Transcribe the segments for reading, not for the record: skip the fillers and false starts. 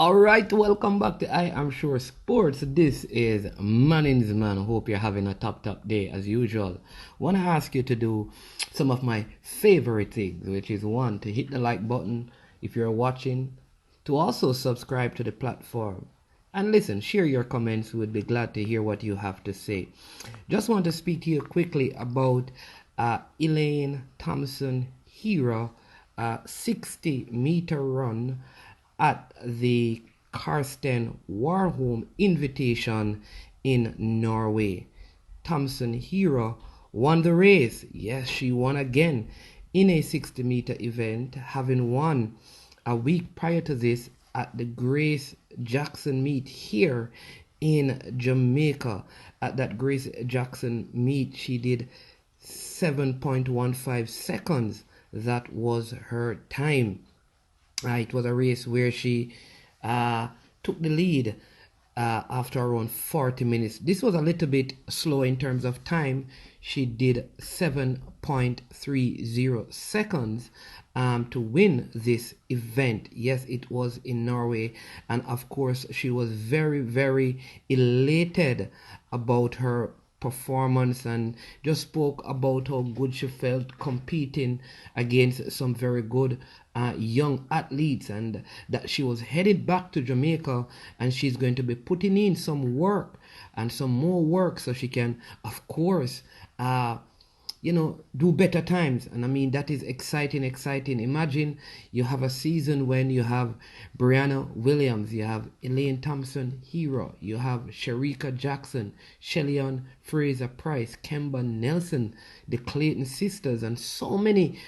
Alright, welcome back to I Am Sure Sports. This is Manning's Man. Hope you're having a top day as usual. Want to ask you to do some of my favorite things, which is one, to hit the like button if you're watching, to also subscribe to the platform, and listen, share your comments. We'd be glad to hear what you have to say. Just want to speak to you quickly about Elaine Thompson Herah 60-meter run at the Karsten Warholm Invitational in Norway. Thompson Herah won the race. Yes, she won again in a 60-meter event, having won a week prior to this at the Grace Jackson meet here in Jamaica. At that Grace Jackson meet, she did 7.15 seconds. That was her time. It was a race where she took the lead after around 40 minutes. This was a little bit slow in terms of time. She did 7.30 seconds to win this event. Yes, it was in Norway, and of course she was very elated about her performance and just spoke about how good she felt competing against some very good young athletes, and that she was headed back to Jamaica and she's going to be putting in some work and some more work so she can, of course, do better times. And I mean, that is exciting. Imagine you have a season when you have Brianna Williams, you have Elaine Thompson Herah, you have Shericka Jackson, Shelly-Ann Fraser-Pryce, Kemba Nelson, the Clayton sisters, and so many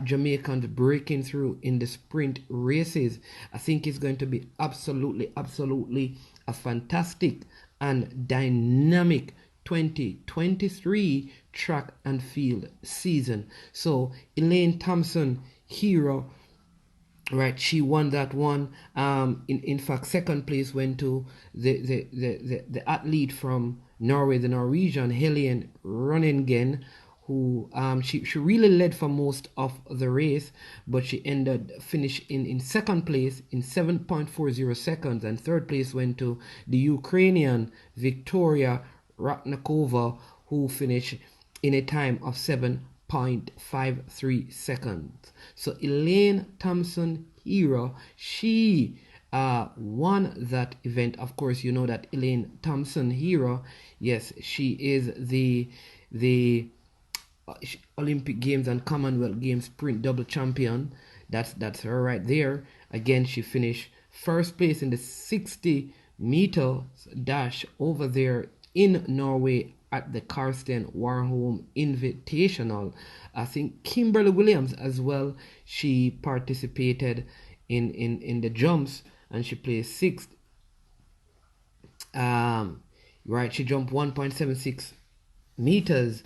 Jamaicans breaking through in the sprint races. I think it's going to be absolutely a fantastic and dynamic 2023 track and field season. So Elaine Thompson Herah, right, she won that one. In fact, second place went to the athlete from Norway, the Norwegian Helene Runningen, who she really led for most of the race, but she finished in second place in 7.40 seconds, and third place went to the Ukrainian Victoria Ratnakova, who finished in a time of 7.53 seconds. So Elaine Thompson Herah, she won that event. Of course, you know that Elaine Thompson Herah, yes, she is the Olympic Games and Commonwealth Games sprint double champion. That's her right there. Again, she finished first place in the 60-meter dash over there in Norway at the Karsten Warholm Invitational. I think Kimberly Williams as well, she participated in the jumps and she placed sixth. Right, she jumped 1.76 meters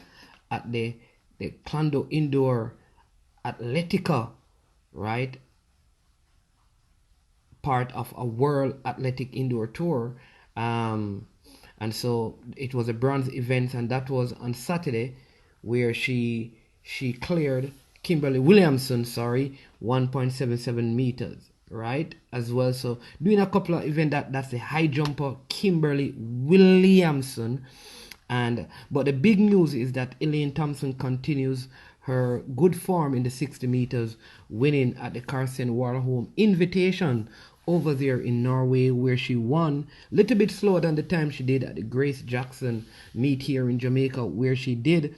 at the Clando Indoor Athletica, right, part of a World Athletic Indoor Tour. And so it was a bronze event, and that was on Saturday, where she cleared Kimberly Williamson, 1.77 meters, right, as well. So doing a couple of events, that's the high jumper Kimberly Williamson. But the big news is that Elaine Thompson continues her good form in the 60 meters, winning at the Karsten Warholm Invitational over there in Norway, where she won a little bit slower than the time she did at the Grace Jackson meet here in Jamaica, where she did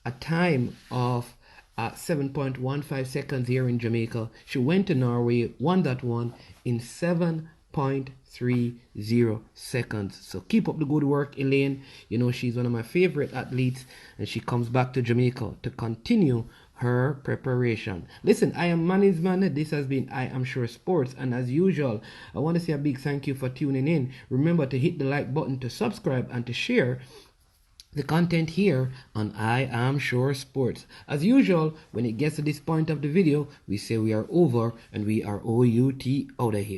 a time of 7.15 seconds here in Jamaica. She went to Norway, won that one in 7.30 seconds. So keep up the good work, Elaine. You know, she's one of my favorite athletes, and she comes back to Jamaica to continue her preparation. Listen, I am Manning's Man. This has been I Am Sure Sports, and as usual, I want to say a big thank you for tuning in. Remember to hit the like button, to subscribe, and to share the content here on I Am Sure Sports. As usual, when it gets to this point of the video, we say we are over and we are OUT out of here.